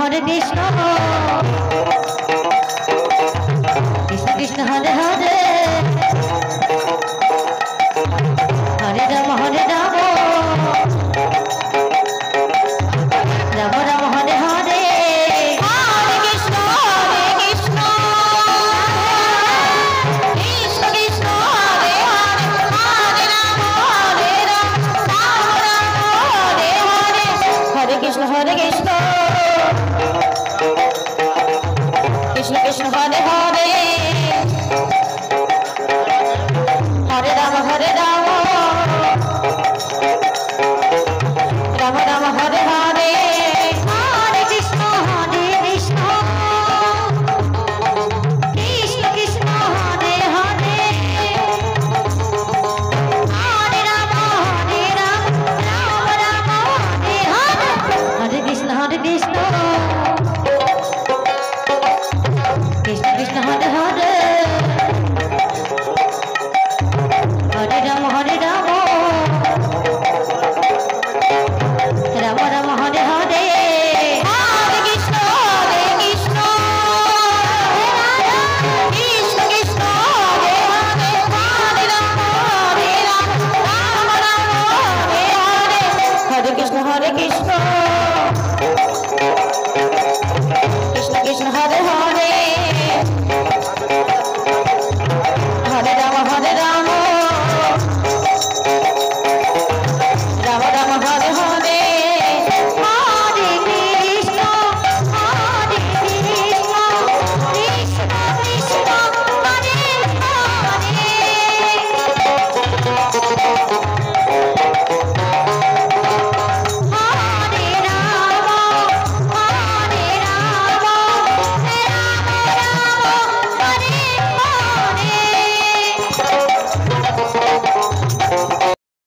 Hare Krishna Krishna Krishna Hare Hare Hare Ram Ram Ram Hare Hare Hare Krishna Krishna Krishna Hare Hare Hare Ram Ram Ram Hare Hare Hare Krishna Krishna Krishna Krishna Hare Hare Hare Ram Ram Ram Hare Hare Hare Krishna Krishna Krishna Krishna Hare Hare Hare Ram Ram Ram Hare Hare Hare Krishna Krishna Krishna Krishna Hare Hare Hare Ram Ram Ram Hare Hare Hare Krishna Krishna Krishna Krishna Hare Hare Hare Ram Ram Ram Hare Hare Hare Krishna Krishna Krishna Krishna Hare Hare